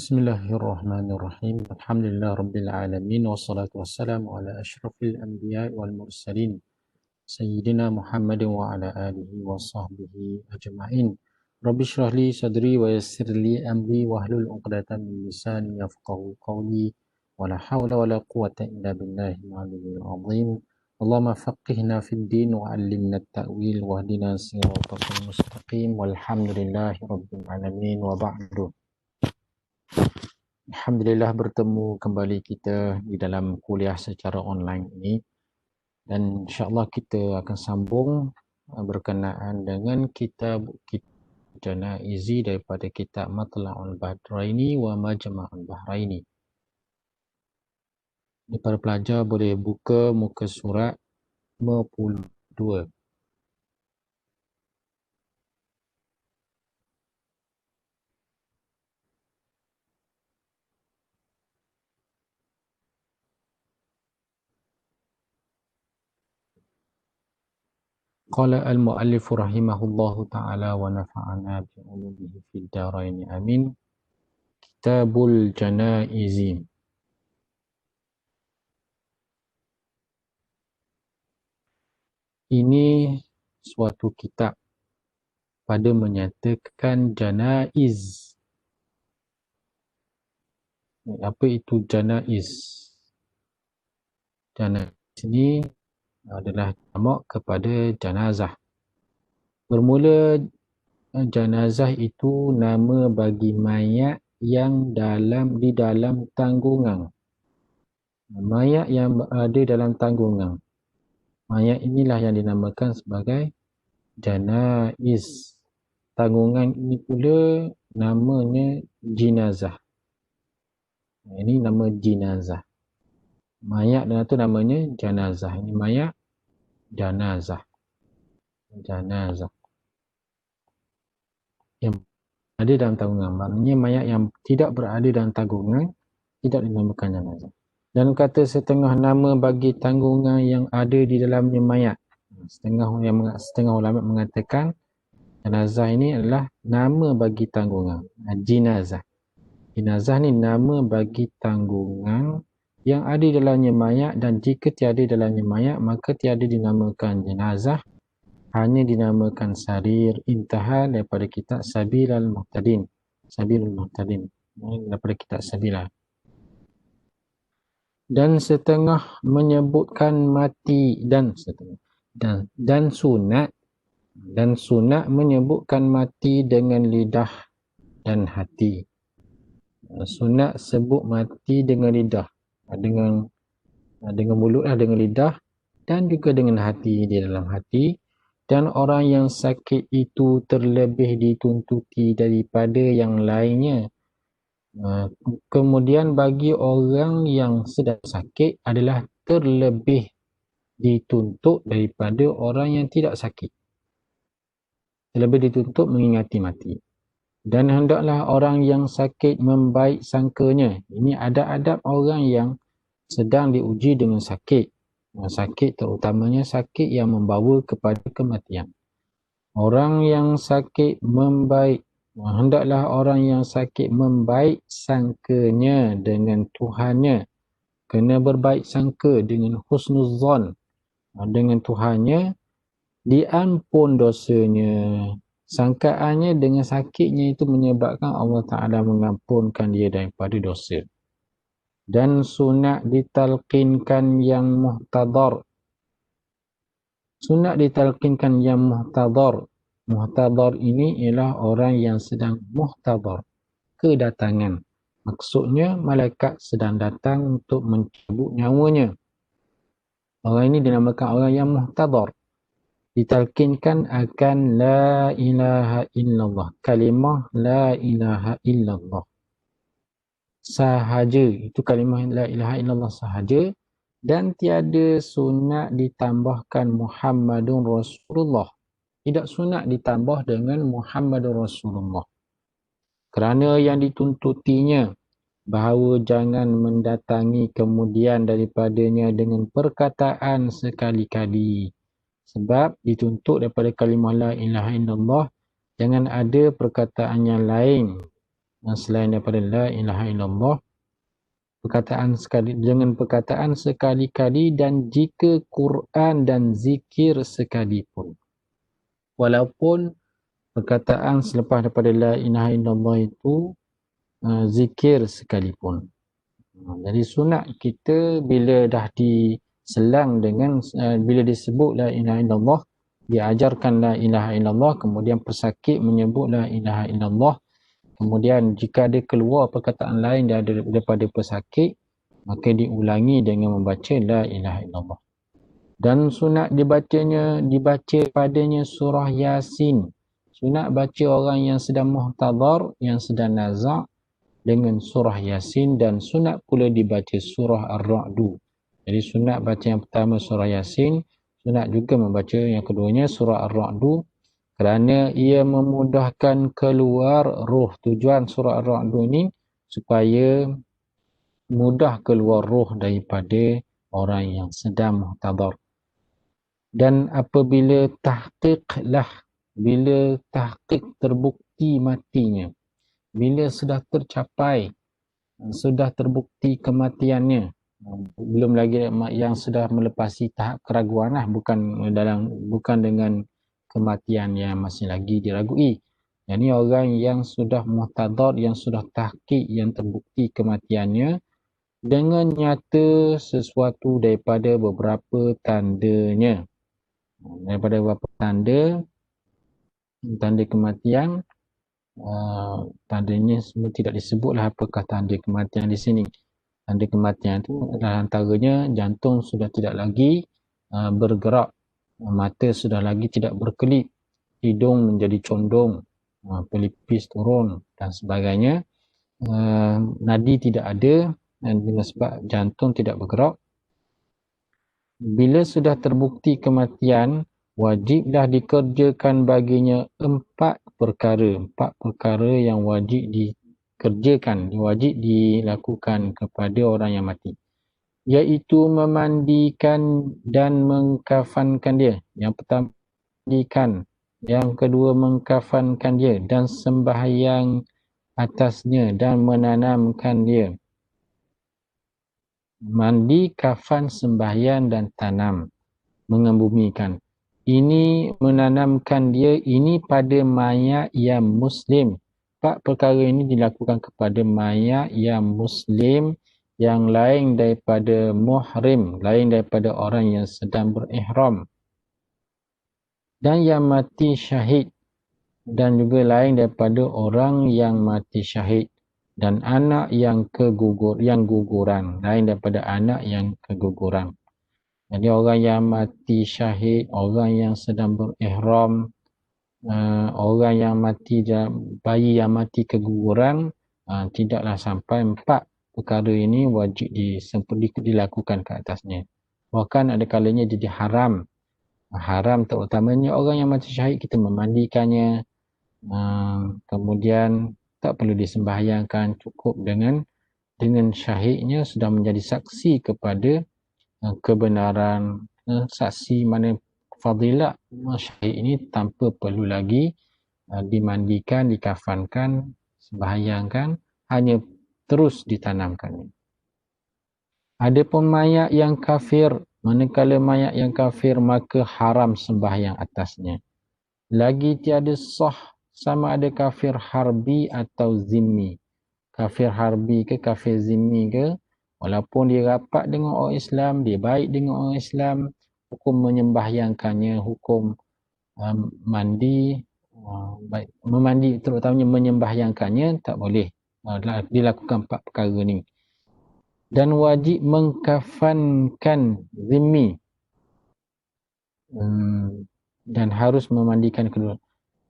Bismillahirrahmanirrahim. Alhamdulillah Rabbil Alamin. Wassalatu wassalamu ala ashrafil anbiya wal mursalin. Sayyidina Muhammad wa ala alihi wa sahbihi ajma'in. Rabbi shrah li sadri wa yassir li amri wa hlul uqdatan min lisani yafqahu qawli. Wa la hawla wa la quwata illa billahi al-aliyyil azim. Allahumma faqihna fid din wa 'allimna at-ta'wil wa hdina siratal mustaqim. Walhamdulillahi rabbil alamin wa ba'du. Alhamdulillah bertemu kembali kita di dalam kuliah secara online ini, dan insyaAllah kita akan sambung berkenaan dengan kitab Janaizi daripada kitab Matla'ul Badraini wa Majma'ul Bahraini. Para pelajar boleh buka muka surat 52. Qala al-muallif rahimahullahu ta'ala wa nafa'ana bi'ulumihi fid daraini amin. Kitabul Janaizi. Ini suatu kitab pada menyatakan janaiz. Apa itu janaiz? Janaiz ini adalah jamak kepada janazah. Bermula, janazah itu nama bagi mayat yang di dalam tanggungan. Mayat yang berada dalam tanggungan. Mayat inilah yang dinamakan sebagai janaiz. Tanggungan ini pula namanya jenazah. Ini nama jenazah. Mayat dan itu namanya janazah. Ini mayat janazah. Janazah. Yang ada dalam tanggungan. Maknanya mayat yang tidak berada dalam tanggungan tidak dinamakan janazah. Dan kata setengah nama bagi tanggungan yang ada di dalamnya mayat. Setengah ulama mengatakan janazah ini adalah nama bagi tanggungan. Jenazah. Jenazah ni nama bagi tanggungan yang ada dalamnya mayat, dan jika tiada dalamnya mayat maka tiada dinamakan jenazah, hanya dinamakan sarir. Intaha daripada kitab Sabilul Muhtadin. Sabilul Muhtadin daripada kitab Sabilah. Dan setengah menyebutkan mati dan sunat, dan sunat menyebutkan mati dengan lidah dan hati. Sunat sebut mati dengan lidah, dengan mulut, dengan lidah, dan juga dengan hati, di dalam hati. Dan orang yang sakit itu terlebih dituntuti daripada yang lainnya. Kemudian bagi orang yang sedang sakit adalah terlebih dituntut daripada orang yang tidak sakit. Terlebih dituntut mengingati mati. Dan hendaklah orang yang sakit membaik sangkanya. Ini adab-adab orang yang sedang diuji dengan sakit. Sakit terutamanya sakit yang membawa kepada kematian. Orang yang sakit membaik. Hendaklah orang yang sakit membaik sangkanya dengan Tuhannya. Kena berbaik sangka dengan husnuzan dengan Tuhannya. Diampun dosanya. Sangkaannya dengan sakitnya itu menyebabkan Allah Ta'ala mengampunkan dia daripada dosa. Dan sunat ditalqinkan yang muhtadar. Sunat ditalqinkan yang muhtadar. Muhtadar ini ialah orang yang sedang muhtadar, kedatangan. Maksudnya malaikat sedang datang untuk mencabut nyawanya. Orang ini dinamakan orang yang muhtadar. Ditalkinkan akan la ilaha illallah. Kalimah la ilaha illallah sahaja. Itu kalimah la ilaha illallah sahaja. Dan tiada sunat ditambahkan Muhammadun Rasulullah. Tidak sunat ditambah dengan Muhammadun Rasulullah. Kerana yang dituntutinya bahawa jangan mendatangi kemudian daripadanya dengan perkataan sekali-kali. Sebab dituntut daripada kalimah la ilaha illallah, jangan ada perkataan yang lain selain daripada la ilaha illallah, dengan perkataan sekali-kali dan jika Quran dan zikir sekalipun. Walaupun perkataan selepas daripada la ilaha illallah itu zikir sekalipun. Jadi sunat kita bila dah diselang dengan bila disebut la ilaha illallah, diajarkan la ilaha illallah, kemudian pesakit menyebut la ilaha illallah, kemudian jika ada keluar perkataan lain daripada pesakit, maka diulangi dengan membaca la ilaha illallah. Dan sunat dibaca padanya surah Yasin. Sunat baca orang yang sedang muhtadhar, yang sedang nazak dengan surah Yasin, dan sunat pula dibaca surah Ar-Ra'du. Jadi sunat baca yang pertama surah Yasin, sunat juga membaca yang keduanya surah Ar-Ra'du, kerana ia memudahkan keluar roh. Tujuan surah Ar-Ra'du ini supaya mudah keluar roh daripada orang yang sedang muhtadhar. Dan apabila bila tahqiq terbukti matinya, bila sudah tercapai, sudah terbukti kematiannya, belum lagi yang sudah melepasi tahap keraguan lah, bukan dengan kematian yang masih lagi diragui. Jadi orang yang sudah muhtadhar, yang sudah tahqiq, yang terbukti kematiannya dengan nyata sesuatu daripada beberapa tandanya. Daripada beberapa tanda kematian, tandanya semua tidak disebutlah apakah tanda kematian di sini. Tanda kematian itu adalah antaranya jantung sudah tidak lagi bergerak, mata sudah lagi tidak berkelip, hidung menjadi condong, pelipis turun dan sebagainya, nadi tidak ada dan dengan sebab jantung tidak bergerak. Bila sudah terbukti kematian, wajiblah dikerjakan baginya empat perkara yang wajib wajib dilakukan kepada orang yang mati, iaitu memandikan dan mengkafankan dia. Yang pertama, mandikan. Yang kedua, mengkafankan dia dan sembahyang atasnya dan menanamkan dia. Mandi, kafan, sembahyang dan tanam, mengembumikan. Ini menanamkan dia, ini pada mayat yang muslim. Empat perkara ini dilakukan kepada mayat yang muslim, yang lain daripada muhrim, lain daripada orang yang sedang berihram, dan yang mati syahid, dan juga lain daripada orang yang mati syahid, dan anak yang guguran, lain daripada anak yang keguguran. Jadi orang yang mati syahid, orang yang sedang berihram, orang yang mati, bayi yang mati keguguran, tidaklah sampai empat perkara ini wajib dilakukan ke atasnya. Bahkan ada kalanya jadi haram terutamanya orang yang mati syahid, kita memandikannya, kemudian tak perlu disembahyangkan, cukup dengan syahidnya sudah menjadi saksi kepada kebenaran, saksi mana fadilat syahid ini tanpa perlu lagi dimandikan, dikafankan, sembahyangkan, hanya terus ditanamkan. Adapun mayat yang kafir, manakala mayat yang kafir, maka haram sembahyang atasnya. Lagi tiada sah sama ada kafir harbi atau zimmi. Kafir harbi ke kafir zimmi ke, walaupun dia rapat dengan orang Islam, dia baik dengan orang Islam, hukum menyembahyangkannya, hukum mandi, memandi terutamanya menyembahyangkannya tak boleh, dilakukan empat perkara ni. Dan wajib mengkafankan zimmi, dan harus memandikan kedua.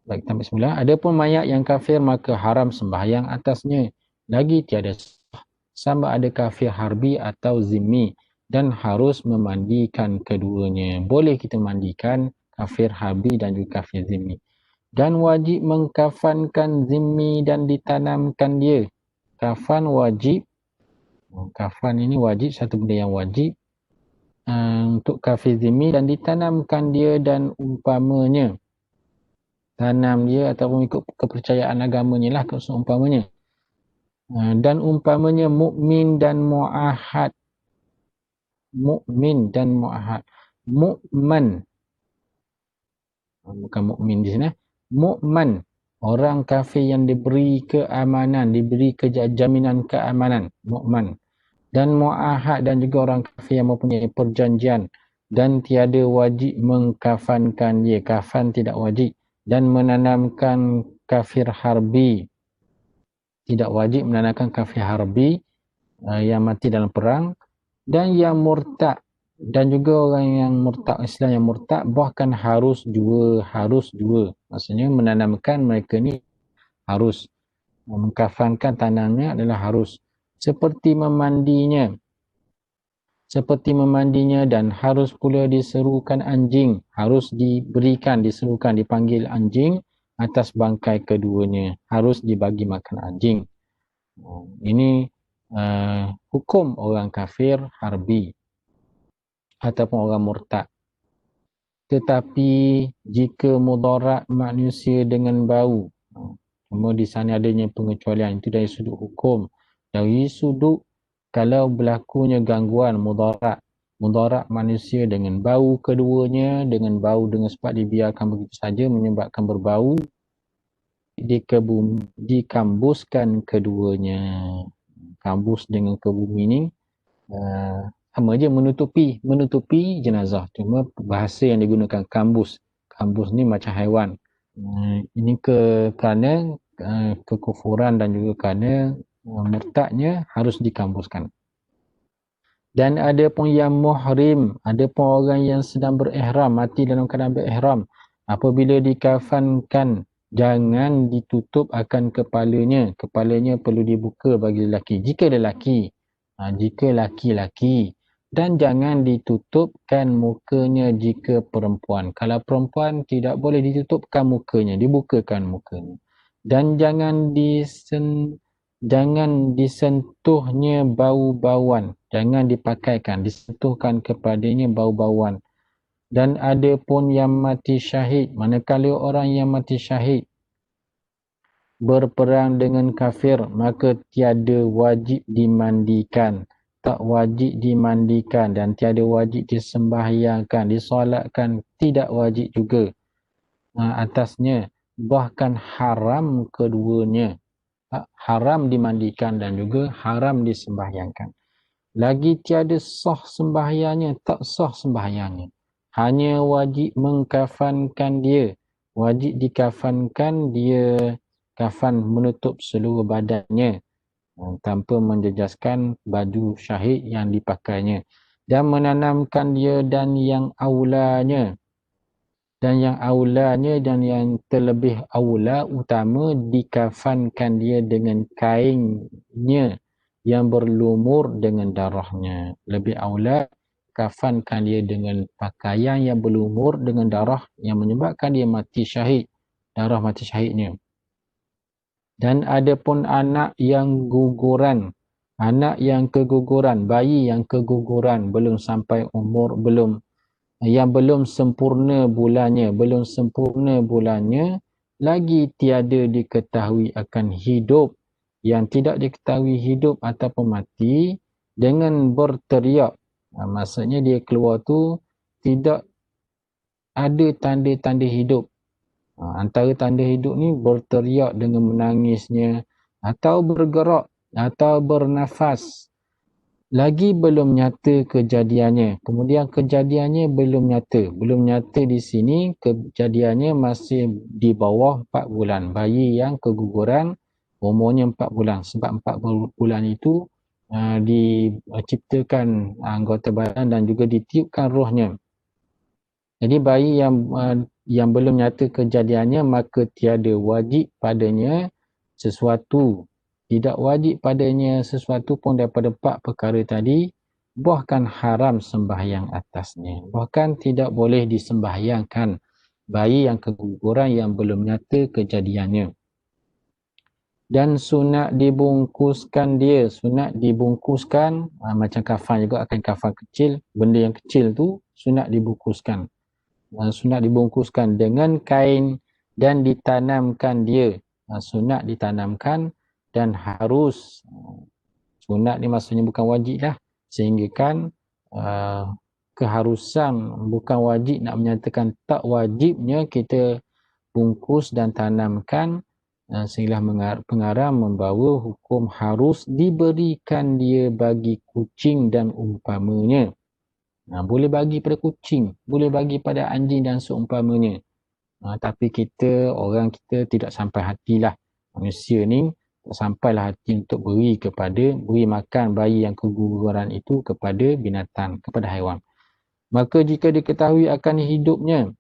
Baik, tambah semula. Adapun mayat yang kafir, maka haram sembahyang atasnya. Lagi tiada sama ada kafir harbi atau zimmi, dan harus memandikan keduanya. Boleh kita mandikan kafir harbi dan juga kafir zimmi. Dan wajib mengkafankan zimmi dan ditanamkan dia. Kafan wajib. Kafan ini wajib, satu benda yang wajib untuk kafir zimmi, dan ditanamkan dia dan umpamanya. Tanam dia ataupun ikut kepercayaan agamanya lah, seumpamanya. Dan umpamanya mukmin dan muahad. Mukmin dan muahad. Mukman, bukan mukmin di sini. Mukman, orang kafir yang diberi keamanan, diberi jaminan keamanan. Mukman. Dan muahad, dan juga orang kafir yang mempunyai perjanjian dan tiada wajib mengkafankan dia. Kafan tidak wajib. Dan menanamkan kafir harbi. Tidak wajib menanamkan kafir harbi yang mati dalam perang. Dan yang murtad, dan juga orang yang murtad, Islam yang murtad, bahkan harus dua. Maksudnya menanamkan mereka ni harus. Mengkafankan tanamnya adalah harus. Seperti memandinya dan harus pula diserukan anjing. Harus diserukan, dipanggil anjing atas bangkai keduanya. Harus dibagi makan anjing. Ini hukum orang kafir harbi ataupun orang murtad. Tetapi jika mudarat manusia dengan bau, cuma di sana adanya pengecualian, itu dari sudut hukum. Dari sudut kalau berlakunya gangguan mudarat manusia dengan bau keduanya, dengan sebab dibiarkan begitu saja menyebabkan berbau, dikambuskan keduanya. Kambus dengan kebumi ni sama je menutupi jenazah, cuma bahasa yang digunakan kambus ni macam haiwan. Ini kerana kekufuran dan juga kerana murtadnya harus dikambuskan. Dan ada pun yang muhrim, ada pun orang yang sedang berihram, mati dalam keadaan berihram, apabila dikafankan jangan ditutup akan kepalanya perlu dibuka bagi lelaki jika lelaki. Jika laki-laki, dan jangan ditutupkan mukanya jika perempuan. Kalau perempuan tidak boleh ditutupkan mukanya, dibukakan mukanya. Dan jangan disentuhnya bau-bauan, jangan dipakaikan, disentuhkan kepadanya bau-bauan. Dan ada pun yang mati syahid, manakala orang yang mati syahid berperang dengan kafir, maka tiada wajib dimandikan, tak wajib dimandikan, dan tiada wajib disembahyangkan, disolatkan, tidak wajib juga atasnya, bahkan haram keduanya. Haram dimandikan dan juga haram disembahyangkan. Lagi tiada sah sembahyangnya, tak sah sembahyangnya. Hanya wajib mengkafankan dia, wajib dikafankan dia, kafan menutup seluruh badannya tanpa menjejaskan baju syahid yang dipakainya, dan menanamkan dia, dan yang aulanya dan yang terlebih aula utama dikafankan dia dengan kainnya yang berlumur dengan darahnya. Lebih aula kafankan dia dengan pakaian yang berlumur dengan darah yang menyebabkan dia mati syahid, darah mati syahidnya. Dan ada pun anak yang keguguran, bayi yang keguguran, belum sampai umur, yang belum sempurna bulannya, lagi tiada diketahui akan hidup, yang tidak diketahui hidup ataupun mati, dengan berteriak. Maksudnya dia keluar tu tidak ada tanda-tanda hidup. Antara tanda hidup ni berteriak dengan menangisnya, atau bergerak, atau bernafas. Lagi belum nyata kejadiannya. Kemudian kejadiannya belum nyata di sini, kejadiannya masih di bawah 4 bulan. Bayi yang keguguran umurnya 4 bulan. Sebab 4 bulan itu diciptakan anggota badan dan juga ditiupkan rohnya. Jadi bayi yang belum nyata kejadiannya, maka tiada wajib padanya sesuatu. Tidak wajib padanya sesuatu pun daripada 4 perkara tadi, bahkan haram sembahyang atasnya. Bahkan tidak boleh disembahyangkan bayi yang keguguran yang belum nyata kejadiannya. Dan sunat dibungkuskan dia, macam kafan juga, akan kafan kecil, benda yang kecil tu sunat dibungkuskan. Sunat dibungkuskan dengan kain dan ditanamkan dia. Sunat ditanamkan dan harus. Sunat ni maksudnya bukan wajib lah, sehingga kan keharusan bukan wajib nak menyatakan tak wajibnya kita bungkus dan tanamkan, sehingga pengarang membawa hukum harus diberikan dia bagi kucing dan umpamanya. Boleh bagi pada kucing, boleh bagi pada anjing dan seumpamanya. Tapi orang kita tidak sampai hatilah. Manusia ni tak sampailah hati untuk beri makan bayi yang keguguran itu kepada binatang, kepada haiwan. Maka jika diketahui akan hidupnya,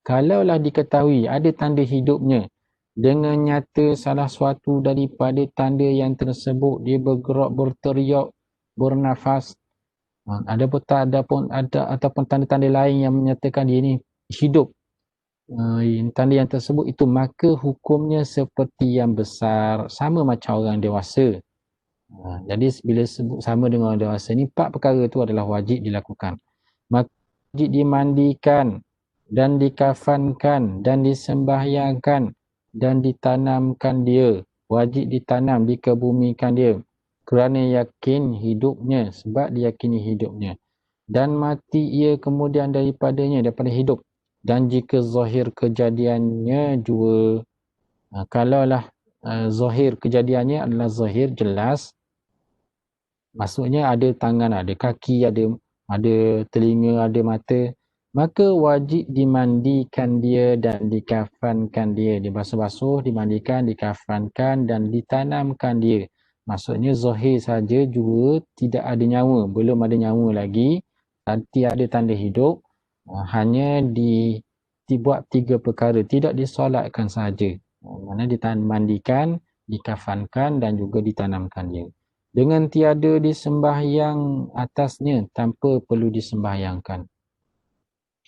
kalaulah diketahui ada tanda hidupnya, dengan nyata salah suatu daripada tanda yang tersebut, dia bergerak, berteriak, bernafas, ataupun tanda-tanda lain yang menyatakan dia ni hidup, tanda yang tersebut itu, maka hukumnya seperti yang besar, sama macam orang dewasa. Jadi bila sebut sama dengan orang dewasa ni, 4 perkara itu adalah wajib dilakukan. Maka wajib dimandikan dan dikafankan dan disembahyangkan dan ditanamkan dia. Wajib ditanam, dikebumikan dia kerana yakin hidupnya, sebab diyakini hidupnya, dan mati ia kemudian daripada hidup. Dan jika zahir kejadiannya juga, kalaulah zahir kejadiannya adalah zahir jelas, maksudnya ada tangan, ada kaki, ada telinga, ada mata, maka wajib dimandikan dia dan dikafankan dia. Dibasuh-basuh, dimandikan, dikafankan dan ditanamkan dia. Maksudnya zahir saja juga tidak ada nyawa, belum ada nyawa lagi, tiada tanda hidup, hanya dibuat 3 perkara, tidak disolatkan saja. Mana dimandikan, dikafankan dan juga ditanamkan dia. Dengan tiada disembahyang atasnya tanpa perlu disembahyangkan.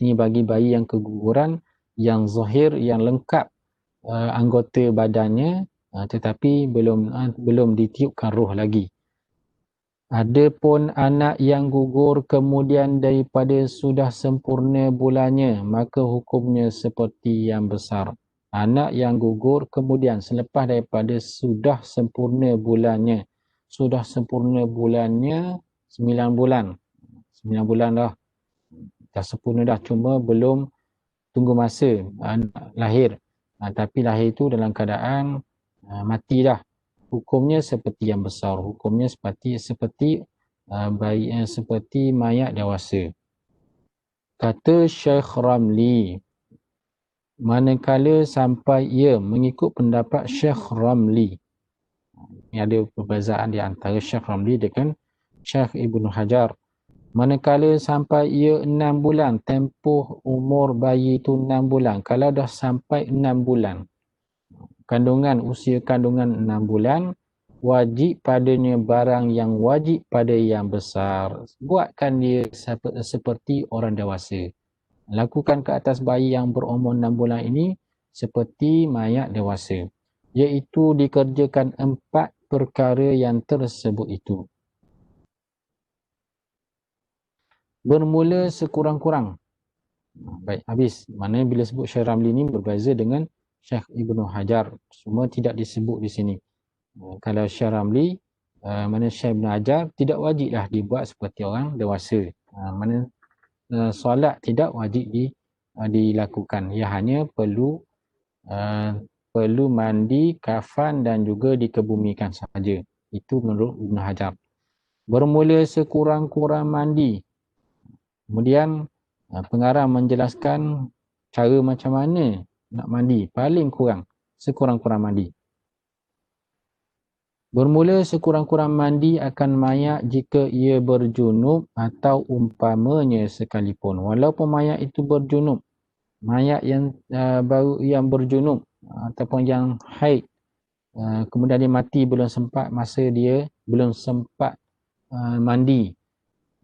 Ini bagi bayi yang keguguran, yang zahir, yang lengkap anggota badannya, tetapi belum ditiupkan roh lagi. Adapun anak yang gugur kemudian daripada sudah sempurna bulannya, maka hukumnya seperti yang besar. Anak yang gugur kemudian selepas daripada sudah sempurna bulannya, 9 bulan. 9 bulan dah sempurna dah, cuma belum tunggu masa lahir. Tapi lahir itu dalam keadaan mati dah. Hukumnya seperti yang besar. Hukumnya seperti mayat dewasa. Kata Syekh Ramli, manakala sampai ia, mengikut pendapat Syekh Ramli. Ini ada perbezaan di antara Syekh Ramli dengan Syekh Ibnu Hajar. Manakala sampai ia 6 bulan, tempoh umur bayi itu 6 bulan. Kalau dah sampai 6 bulan, usia kandungan 6 bulan, wajib padanya barang yang wajib pada yang besar. Buatkan dia seperti orang dewasa. Lakukan ke atas bayi yang berumur 6 bulan ini seperti mayat dewasa, iaitu dikerjakan 4 perkara yang tersebut itu. Bermula sekurang-kurang. Baik, habis. Maknanya bila sebut Syekh Ramli ni berbeza dengan Syekh Ibnu Hajar. Semua tidak disebut di sini. Kalau Syekh Ramli, mana Syekh Ibnu Hajar, tidak wajiblah dibuat seperti orang dewasa. Mana solat tidak wajib dilakukan. Ia hanya perlu mandi, kafan dan juga dikebumikan sahaja. Itu menurut Ibnu Hajar. Bermula sekurang-kurang mandi. Kemudian pengarang menjelaskan cara macam mana nak mandi. Paling kurang, sekurang-kurang mandi. Bermula sekurang-kurang mandi akan mayat jika ia berjunub atau umpamanya sekalipun. Walaupun mayat itu berjunub, mayat yang yang berjunub ataupun yang haid, kemudian dia mati belum sempat mandi.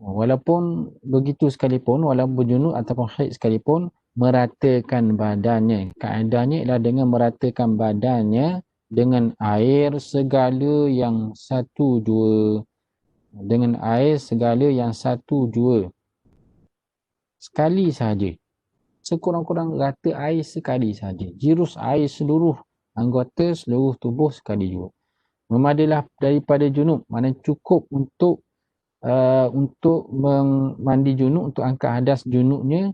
Walaupun begitu sekalipun, walaupun berjunub ataupun haid sekalipun, meratakan badannya. Kaedahnya ialah dengan meratakan badannya dengan air segala yang 1-2. Dengan air segala yang 1-2. Sekali sahaja. Sekurang-kurang rata air sekali sahaja. Jirus air seluruh anggota, seluruh tubuh sekali juga. Memadilah daripada junub, mana cukup untuk mandi junub, untuk angkat hadas junubnya,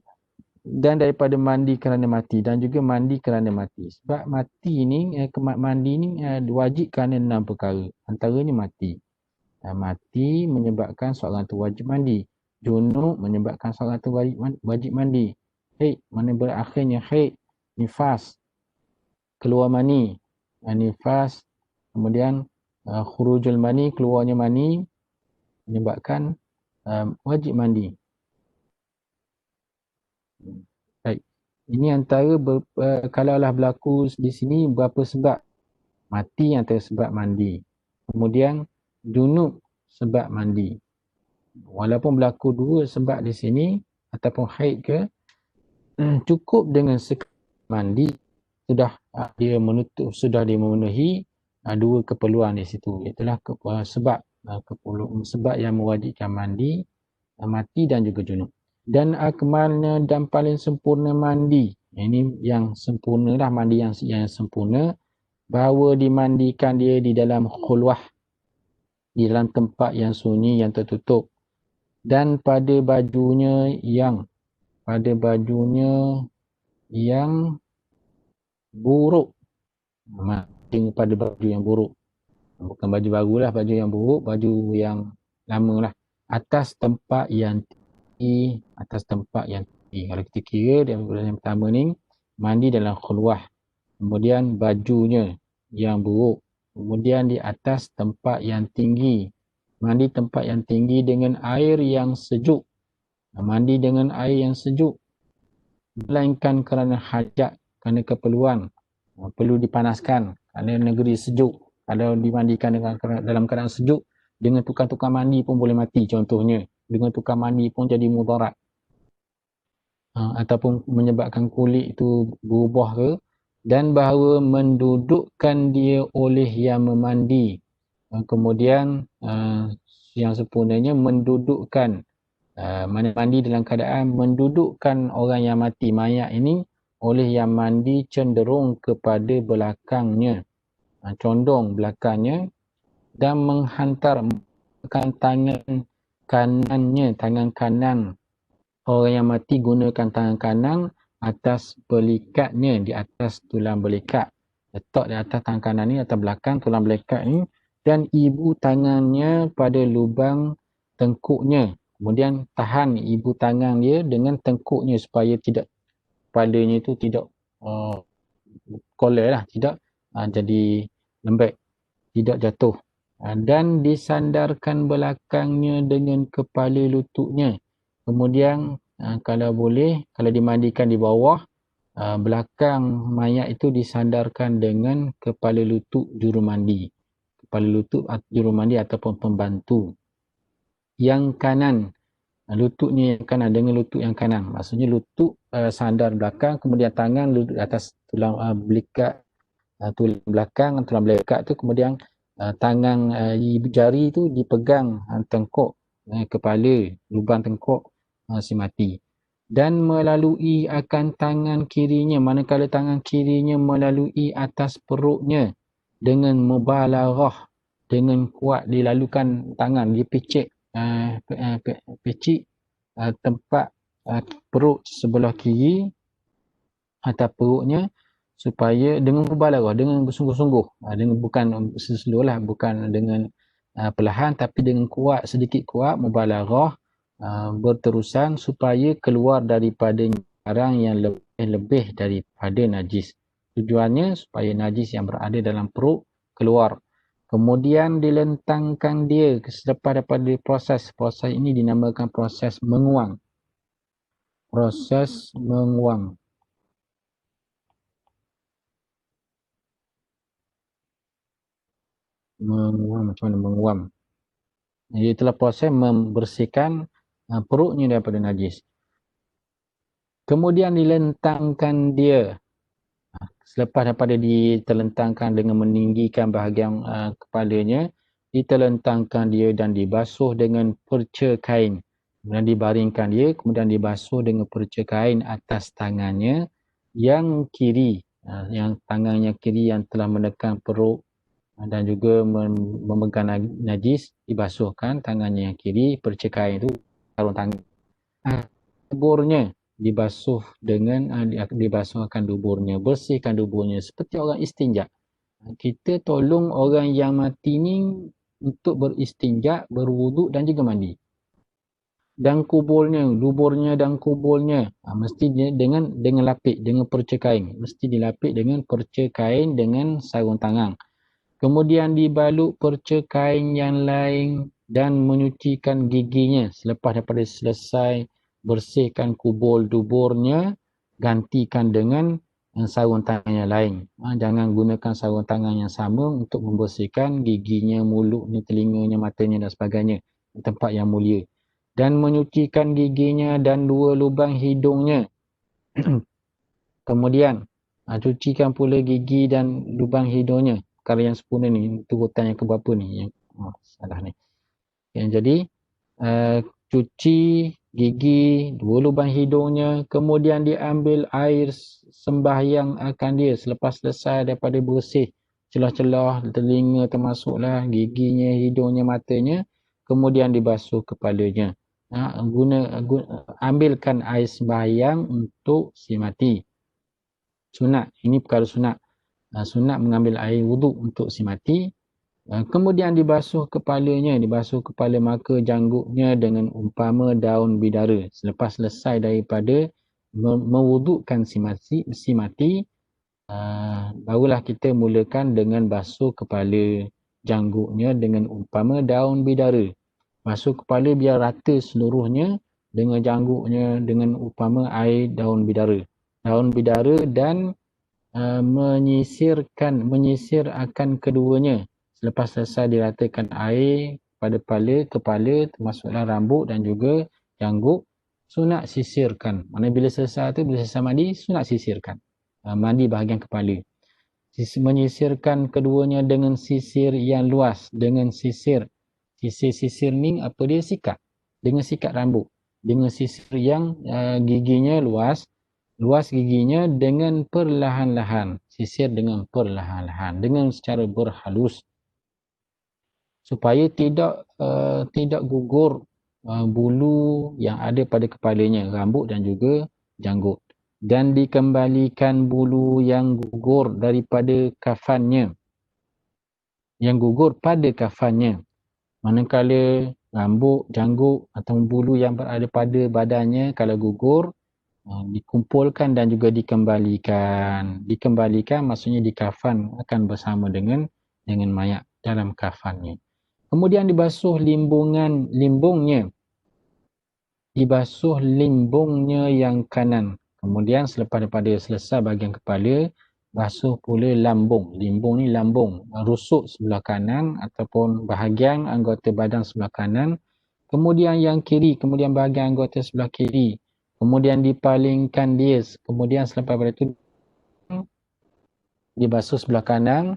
dan daripada mandi kerana mati, dan juga mandi kerana mati. Sebab mati ni, mandi ni wajib kerana 6 perkara. Antaranya mati. Mati menyebabkan seorang tu wajib mandi. Junub menyebabkan seorang tu wajib mandi. Haid, mana berakhirnya haid, nifas, keluar mani. Nifas, kemudian khurujul mani, keluarnya mani, menyebabkan wajib mandi. Baik. Ini antara kalaulah berlaku di sini berapa sebab. Mati antara sebab mandi. Kemudian junub sebab mandi. Walaupun berlaku 2 sebab di sini ataupun haid ke, cukup dengan sekali mandi sudah dia memenuhi 2 keperluan di situ. Itulah sebab yang mewajibkan mandi, mati dan juga junub. Dan akmalnya dan paling sempurna mandi. Ini yang sempurna lah, mandi yang sempurna. Bahawa dimandikan dia di dalam khulwah, di dalam tempat yang sunyi, yang tertutup. Dan pada bajunya yang buruk. Mandi pada baju yang buruk. Bukan baju baru lah, baju yang buruk, baju yang lama lah. Atas tempat yang tinggi. Kalau kita kira yang pertama ni, mandi dalam khulwah. Kemudian bajunya yang buruk. Kemudian di atas tempat yang tinggi. Mandi tempat yang tinggi dengan air yang sejuk. Mandi dengan air yang sejuk. Melainkan kerana hajat, kerana keperluan. Perlu dipanaskan kerana negeri sejuk. Kalau dimandikan dalam keadaan sejuk, dengan tukar-tukar mandi pun boleh mati contohnya. Dengan tukar mandi pun jadi mudarat. Ataupun menyebabkan kulit itu berubah ke. Dan bahawa mendudukkan dia oleh yang memandi. Kemudian yang sempurnanya mendudukkan. Mana mandi dalam keadaan mendudukkan orang yang mati, mayat ini, oleh yang mandi cenderung kepada belakangnya. Condong belakangnya. Dan menghantarkan tangan kanannya, tangan kanan orang yang mati gunakan tangan kanan atas belikatnya, di atas tulang belikat. Letak di atas tangan kanan ni, atas belakang tulang belikat ni, dan ibu tangannya pada lubang tengkuknya. Kemudian tahan ibu tangan dia dengan tengkuknya supaya tidak, kepalanya itu tidak kolel lah, tidak jadi lembek, tidak jatuh. Dan disandarkan belakangnya dengan kepala lututnya. Kemudian kalau boleh, kalau dimandikan di bawah, belakang mayat itu disandarkan dengan kepala lutut jurumandi. Kepala lutut jurumandi ataupun pembantu. Yang kanan, lututnya yang kanan dengan lutut yang kanan. Maksudnya lutut sandar belakang, kemudian tangan lutut atas tulang belikat, tulang belakang, tulang belikat tu, kemudian tangan jari tu dipegang tengkuk kepala, lubang tengkuk si mati. Dan melalui akan tangan kirinya, manakala tangan kirinya melalui atas perutnya dengan mubalarah, dengan kuat dilalukan tangan, dia picit tempat perut sebelah kiri atas perutnya, supaya dengan mubalarah, dengan bersungguh-sungguh, dengan bukan slow lah, bukan dengan perlahan, tapi dengan kuat, sedikit kuat, mubalarah, berterusan supaya keluar daripada barang yang lebih daripada najis. Tujuannya supaya najis yang berada dalam perut keluar. Kemudian dilentangkan dia selepas daripada proses ini dinamakan proses menguang. Proses menguang. Menguam, macam mana menguam? Itulah proses membersihkan perutnya daripada najis. Kemudian dilentangkan dia. Selepas daripada ditelentangkan dengan meninggikan bahagian kepalanya, ditelentangkan dia dan dibasuh dengan perca kain. Kemudian dibaringkan dia, kemudian dibasuh dengan perca kain atas tangannya yang kiri. Yang tangannya kiri yang telah menekan perut dan juga memegang najis, dibasuhkan tangannya yang kiri, perca kain itu sarung tangan. Duburnya dibasuh dibasuhkan duburnya, bersihkan duburnya seperti orang istinja. Kita tolong orang yang mati ni untuk beristinja, berwuduk dan juga mandi. Dan duburnya dan kuburnya mesti dengan lapik, dengan perca kain. Mesti dilapik dengan perca kain dengan sarung tangan. Kemudian dibalut perca kain yang lain dan menyucikan giginya selepas daripada selesai bersihkan kubur duburnya, gantikan dengan sarung tangan yang lain. Jangan gunakan sarung tangan yang sama untuk membersihkan giginya, mulutnya, telinganya, matanya dan sebagainya, tempat yang mulia. Dan menyucikan giginya dan 2 lubang hidungnya. Kemudian cucikan pula gigi dan lubang hidungnya. Perkara yang sempurna ni, turutan yang keberapa ni? Salah ni. Jadi cuci gigi, 2 lubang hidungnya, kemudian diambil air sembahyang akan dia selepas selesai daripada bersih celah-celah telinga termasuklah giginya, hidungnya, matanya, kemudian dibasuh kepalanya. Ambilkan air sembahyang untuk si mati. Sunat, ini perkara sunat. Sunat mengambil air wuduk untuk si mati. Kemudian dibasuh kepalanya, dibasuh kepala maka janggutnya dengan umpama daun bidara. Selepas selesai daripada mewudukkan si mati, barulah kita mulakan dengan basuh kepala janggutnya dengan umpama daun bidara. Basuh kepala biar rata seluruhnya dengan janggutnya dengan umpama air daun bidara. Daun bidara dan menyisir akan keduanya. Selepas selesai diratakan air pada kepala termasuklah rambut dan juga janggut, sunat sisirkan. Maksudnya bila selesai mandi, sunat sisirkan. Mandi bahagian kepala. Menyisirkan keduanya dengan sisir yang luas, dengan sisir ni apa dia? Sikat. Dengan sikat rambut. Dengan sisir yang giginya luas giginya dengan perlahan-lahan. Sisir dengan perlahan-lahan, dengan secara berhalus, supaya tidak gugur bulu yang ada pada kepalanya, rambut dan juga janggut. Dan dikembalikan bulu yang gugur daripada kafannya, yang gugur pada kafannya. Manakala rambut, janggut atau bulu yang berada pada badannya kalau gugur, dikumpulkan dan juga dikembalikan. Dikembalikan maksudnya dikafan akan bersama dengan mayat dalam kafannya. Kemudian dibasuh limbungnya. Dibasuh limbungnya yang kanan. Kemudian selepas daripada selesai bahagian kepala, basuh pula lambung. Limbung ni lambung, rusuk sebelah kanan ataupun bahagian anggota badan sebelah kanan. Kemudian yang kiri, kemudian bahagian anggota sebelah kiri. Kemudian dipalingkan dia. Kemudian selepas daripada itu dibasuh sebelah kanan,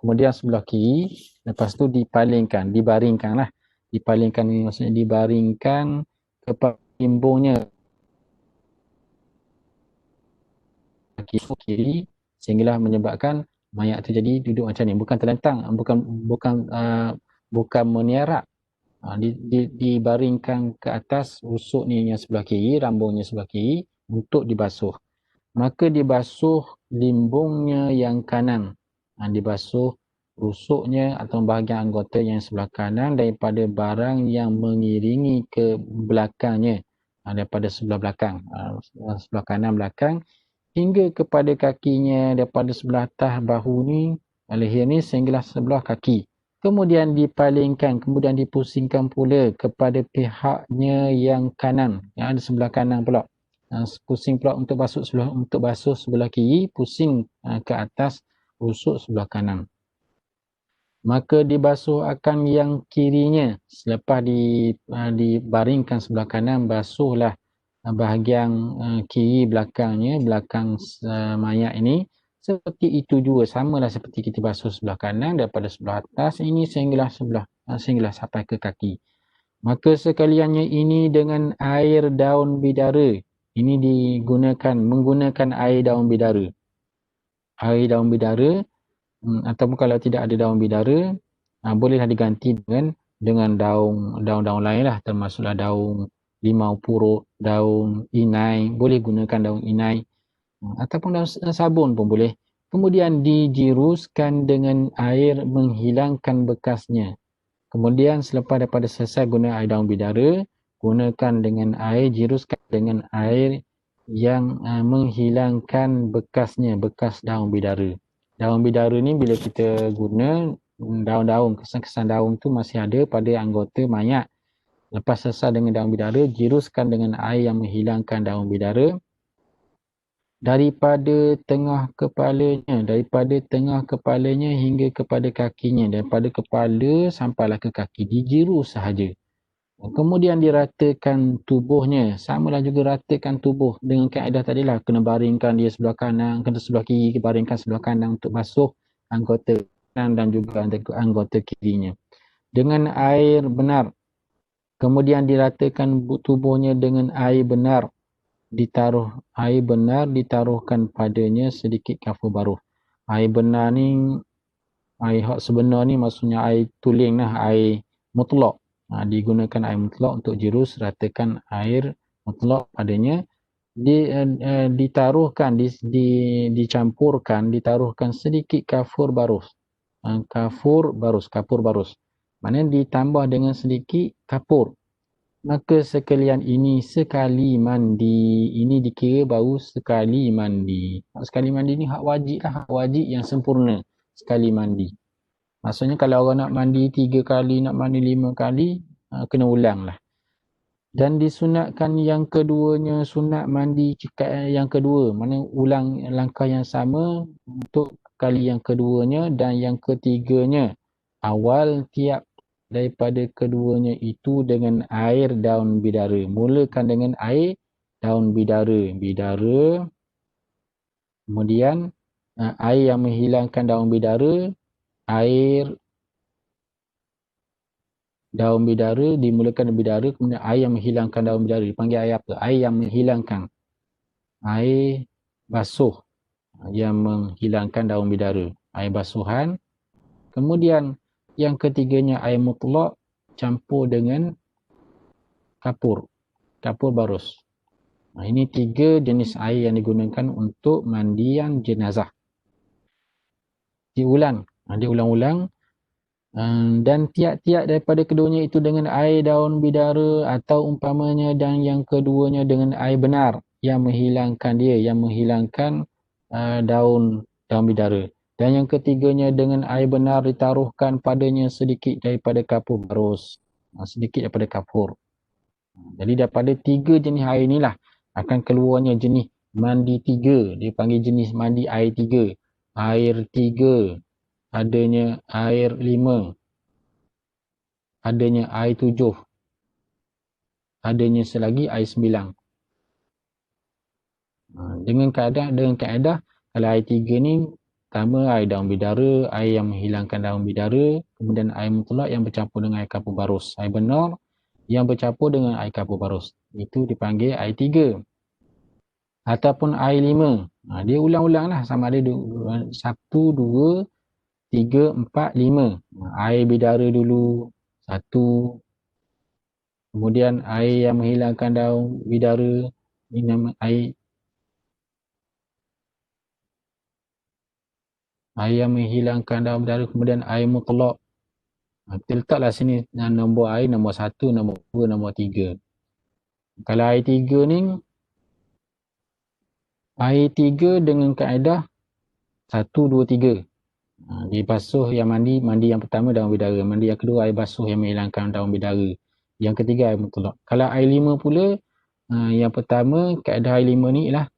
kemudian sebelah kiri. Lepas tu dibaringkan lah. Dipalingkan ni maksudnya dibaringkan kepada limbungnya kiri, sehinggalah menyebabkan mayat tu jadi duduk macam ni, bukan terlentang, bukan meniarap. Dibaringkan ke atas rusuk ni yang sebelah kiri, rambungnya sebelah kiri untuk dibasuh. Maka dibasuh limbungnya yang kanan. Dibasuh rusuknya atau bahagian anggota yang sebelah kanan daripada barang yang mengiringi ke belakangnya, daripada sebelah belakang, sebelah kanan belakang hingga kepada kakinya, daripada sebelah atas bahu ni, leher ni sehinggalah sebelah kaki. Kemudian dipalingkan, kemudian dipusingkan pula kepada pihaknya yang kanan, yang ada sebelah kanan pula. Pusing pula untuk basuh sebelah kiri, pusing ke atas rusuk sebelah kanan. Maka dibasuh akan yang kirinya. Selepas dibaringkan sebelah kanan, basuhlah bahagian kiri belakangnya, belakang mayat ini. Seperti itu juga, samalah seperti kita basuh sebelah kanan daripada sebelah atas ini sehinggalah sampai ke kaki. Maka sekaliannya ini dengan air daun bidara. Ini menggunakan air daun bidara. Air daun bidara Ataupun kalau tidak ada daun bidara, bolehlah diganti dengan daun-daun lain lah, termasuklah daun limau purut, daun inai, boleh gunakan daun inai, ataupun daun sabun pun boleh. Kemudian dijiruskan dengan air menghilangkan bekasnya. Kemudian selepas daripada selesai guna air daun bidara, gunakan dengan air, jiruskan dengan air yang menghilangkan bekasnya, bekas daun bidara. Daun bidara ni bila kita guna, daun-daun, kesan-kesan daun tu masih ada pada anggota mayat. Lepas selesai dengan daun bidara, jiruskan dengan air yang menghilangkan daun bidara daripada tengah kepalanya hingga kepada kakinya, daripada kepala sampailah ke kaki, dijirus sahaja. Kemudian diratakan tubuhnya, samalah juga ratakan tubuh dengan kaedah tadilah, kena baringkan dia sebelah kanan, kena sebelah kiri, baringkan sebelah kanan untuk basuh anggota kanan dan juga anggota kirinya dengan air benar. Kemudian diratakan tubuhnya dengan air benar, ditaruhkan padanya sedikit kafur baruh. Air benar ni, air hak sebenar ni maksudnya air tuling lah, air mutlak. Digunakan air mutlak untuk jirus, ratakan air mutlak padanya. Ditaruhkan, ditaruhkan sedikit kafur barus. Kafur barus. Maknanya ditambah dengan sedikit kapur. Maka sekalian ini sekali mandi. Ini dikira baru sekali mandi. Sekali mandi ni hak wajib lah. Hak wajib yang sempurna. Sekali mandi. Maksudnya kalau orang nak mandi 3 kali, nak mandi 5 kali, kena ulang lah. Dan disunatkan yang keduanya, sunat mandi yang kedua. Mana ulang langkah yang sama untuk kali yang keduanya dan yang ketiganya. Awal tiap daripada keduanya itu dengan air daun bidara. Mulakan dengan air daun bidara. Kemudian air yang menghilangkan daun bidara, air daun bidara, dimulakan daun bidara, kemudian air yang menghilangkan daun bidara. Dipanggil air apa? Air yang menghilangkan. Air basuh yang menghilangkan daun bidara. Air basuhan. Kemudian yang ketiganya air mutlak campur dengan kapur barus. Ini 3 jenis air yang digunakan untuk mandian jenazah. Diulang-ulang dan tiap-tiap daripada keduanya itu dengan air daun bidara atau umpamanya dan yang keduanya dengan air benar yang menghilangkan daun bidara. Dan yang ketiganya dengan air benar ditaruhkan padanya sedikit daripada kapur barus. Sedikit daripada kapur. Jadi daripada 3 jenis air inilah akan keluarnya jenis mandi 3. Dia panggil jenis mandi air 3. Air 3. Adanya air 5. Adanya air 7. Adanya selagi air 9. Dengan kaedah kalau air 3 ni, pertama air daun bidara, air yang menghilangkan daun bidara, kemudian air mutlak yang bercampur dengan air kapur barus, air benar yang bercampur dengan air kapur barus, itu dipanggil air 3. Ataupun air 5, dia ulang-ulang lah, sama ada 1, 2, 3, 4, 5. Air bidara dulu 1, kemudian air yang menghilangkan daun bidara, ini nama air yang menghilangkan daun bidara, kemudian air mutlak. Kita letaklah sini nombor air, nombor 1, nombor 2, nombor 3. Kalau air 3 ni, air 3 dengan kaedah 1, 2, 3. Dibasuh yang mandi yang pertama daun bidara, mandi yang kedua air basuh yang menghilangkan daun bidara, yang ketiga air mutlak. Kalau air 5 pula, yang pertama kaedah air 5 ni ialah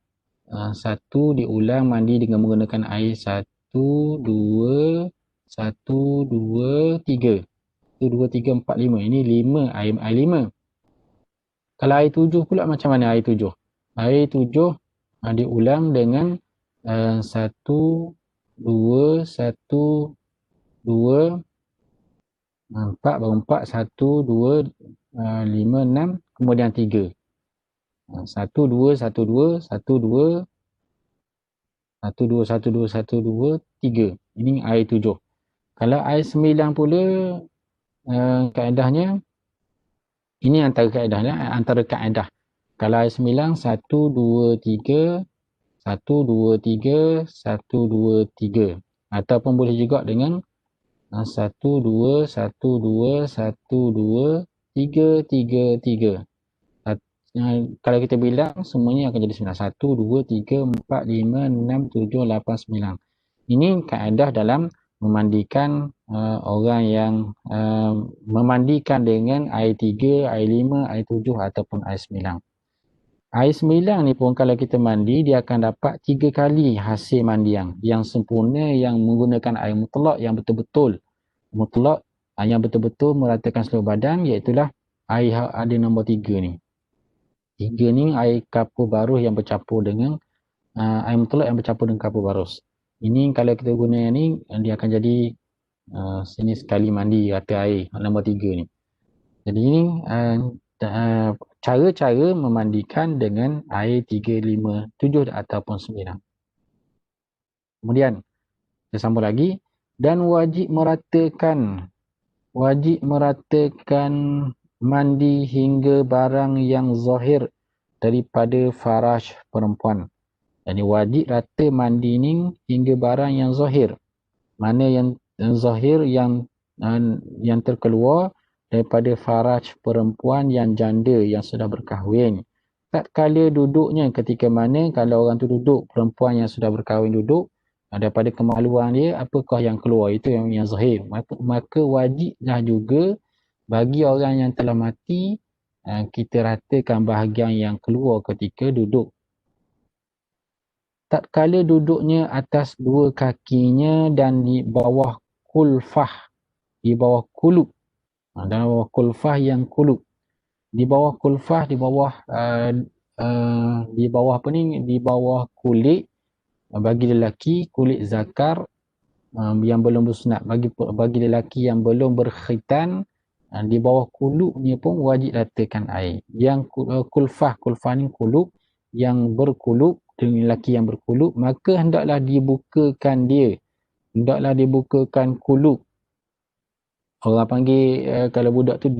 1 diulang mandi dengan menggunakan air 1, 2, 1, 2, 3. 1, 2, 3, 4, 5. Ini 5, air 5. Kalau air 7 pula macam mana air 7? Air 7 diulang dengan 1, 2, 1, 2, 4, baru 4, 1, 2, 5, 6, kemudian 3. 1, 2, 1, 2, 1, 2, 1, 2, 1, 2, 1, 2, 3. Ini air 7. Kalau air 9 pula, kaedahnya, ini antara kaedah. Kalau air 9, 1, 2, 3, 1, 2, 3, 1, 2, 3. Ataupun boleh juga dengan 1, 2, 1, 2, 1, 2, 3, 3, 3. Kalau kita bilang, semuanya akan jadi 9. 1, 2, 3, 4, 5, 6, 7, 8, 9. Ini kaedah dalam memandikan orang yang memandikan dengan air 3, air 5, air 7 ataupun air 9. Air 9 ni pun kalau kita mandi, dia akan dapat 3 kali hasil mandi yang sempurna, yang menggunakan air mutlak yang betul-betul mutlak, yang betul-betul meratakan seluruh badan, iaitulah air ada nombor 3 ni. 3 ni air kapur barus yang bercampur dengan air mutlak yang bercampur dengan kapur barus. Ini kalau kita guna yang ni, dia akan jadi sini sekali mandi rata air nombor 3 ni. Jadi ini cara-cara memandikan dengan air 3, 5, 7 ataupun 9. Kemudian kita sambung lagi, dan wajib meratakan mandi hingga barang yang zahir daripada faraj perempuan. Jadi wajib rata mandi ni hingga barang yang zahir. Mana yang zahir yang terkeluar daripada faraj perempuan yang janda yang sudah berkahwin. Tatkala duduknya, ketika mana kalau orang tu duduk, perempuan yang sudah berkahwin duduk, daripada kemaluan dia, apakah yang keluar, itu yang zahir. Maka wajiblah juga bagi orang yang telah mati, kita ratakan bahagian yang keluar ketika duduk. Tatkala duduknya atas dua kakinya dan di bawah kulfah, di bawah kulub, dan bawah kulfah yang kulub, di bawah kulfah, di bawah apa ni, di bawah kulit, bagi lelaki kulit zakar yang belum bersunat, bagi lelaki yang belum berkhitan, di bawah kulubnya pun wajib ratakan air. Yang kulfah ni kulub, yang berkulub, dengan lelaki yang berkulub, maka hendaklah dibukakan kulub. Orang panggil kalau budak tu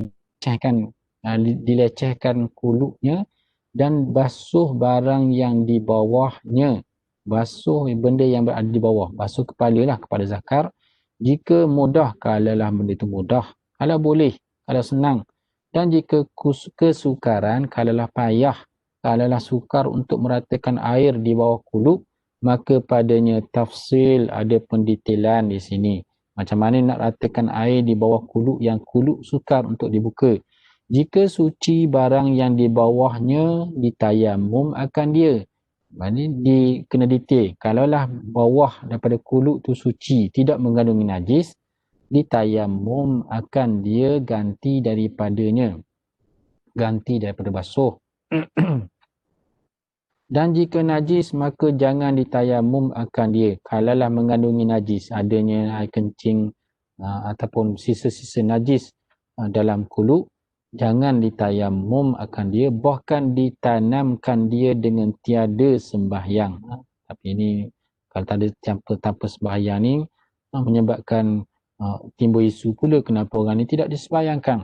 dilecehkan kulubnya, dan basuh barang yang di bawahnya. Basuh benda yang berada di bawah, basuh kepala zakar. Jika mudah, kalaulah benda itu mudah, kalau boleh, kalau senang. Dan jika kesukaran, kalaulah payah, kalaulah sukar untuk meratakan air di bawah kulub, maka padanya tafsil, ada pendetailan di sini. Macam mana nak ratakan air di bawah kulub yang kulub sukar untuk dibuka. Jika suci barang yang di bawahnya, ditayamum akan dia. Maksudnya kena detail. Kalaulah bawah daripada kulub tu suci, tidak mengandungi najis, ditayamum akan dia, ganti daripada basuh. Dan jika najis, maka jangan ditayamum akan dia. Kalaulah mengandungi najis, adanya air kencing ataupun sisa-sisa najis dalam kulub, jangan ditayamum akan dia, bahkan ditanamkan dia dengan tiada sembahyang. Tapi ini kalau tak ada tanpa sembahyang ni, menyebabkan timbul isu pula kenapa orang ni tidak disembahyangkan.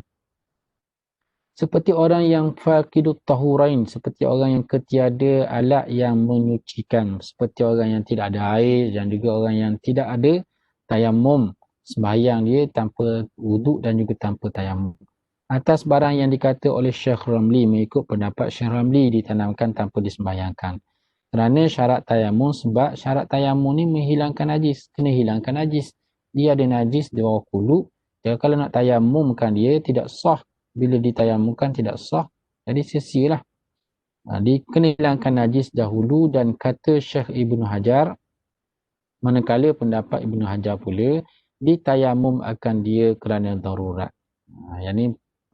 Seperti orang yang faqidut tahurain, seperti orang yang ketiada alat yang menyucikan, seperti orang yang tidak ada air, dan juga orang yang tidak ada tayamum, sembahyang dia tanpa wuduk dan juga tanpa tayamum. Atas barang yang dikata oleh Syekh Ramli, mengikut pendapat Syekh Ramli, ditanamkan tanpa disembahyangkan. Kerana syarat tayamum, sebab syarat tayamum ni menghilangkan najis, kena hilangkan najis. Dia ada najis di bawah kulub, jadi kalau nak tayamumkan dia tidak sah. Bila ditayamumkan tidak sah, jadi sia-sialah. Kena hilangkan najis dahulu. Dan kata Syekh Ibn Hajar, manakala pendapat Ibn Hajar pula, ditayamum akan dia kerana darurat. Yang ni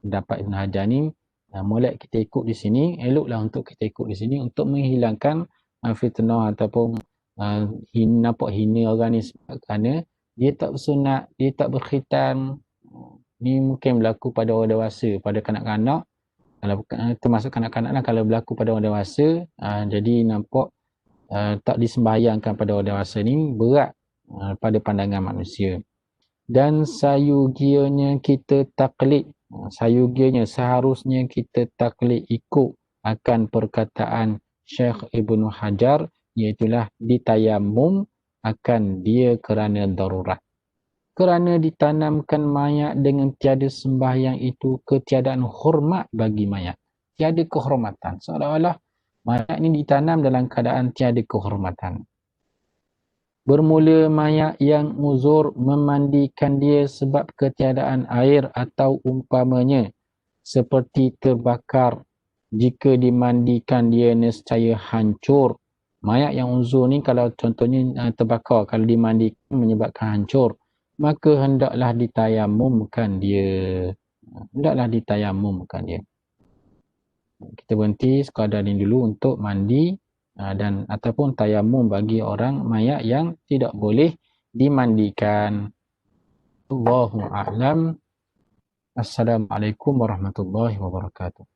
pendapat Ibn Hajar ni, molek kita ikut di sini, eloklah untuk kita ikut di sini untuk menghilangkan fitnah ataupun nampak hina orang ni, kerana dia tak bersunat, dia tak berkhitan. Ni mungkin berlaku pada orang dewasa, pada kanak-kanak, kalau termasuk kanak-kanak lah, kalau berlaku pada orang dewasa, jadi nampak tak disembahyangkan pada orang dewasa ni berat pada pandangan manusia. Dan sayugianya kita taklid, sayugianya seharusnya kita taklid ikut akan perkataan Syekh Ibnu Hajar, iaitulah ditayamum akan dia kerana darurat. Kerana ditanamkan mayat dengan tiada sembahyang itu ketiadaan hormat bagi mayat. Tiada kehormatan. Seolah-olah mayat ini ditanam dalam keadaan tiada kehormatan. Bermula mayat yang uzur memandikan dia sebab ketiadaan air atau umpamanya seperti terbakar. Jika dimandikan dia nescaya hancur. Mayat yang uzur ni kalau contohnya terbakar, kalau dimandikan menyebabkan hancur, maka hendaklah ditayamumkan dia. Hendaklah ditayamumkan dia. Kita berhenti sekadar ini dulu untuk mandi dan ataupun tayamum bagi orang mayat yang tidak boleh dimandikan. Allahu a'lam. Assalamualaikum warahmatullahi wabarakatuh.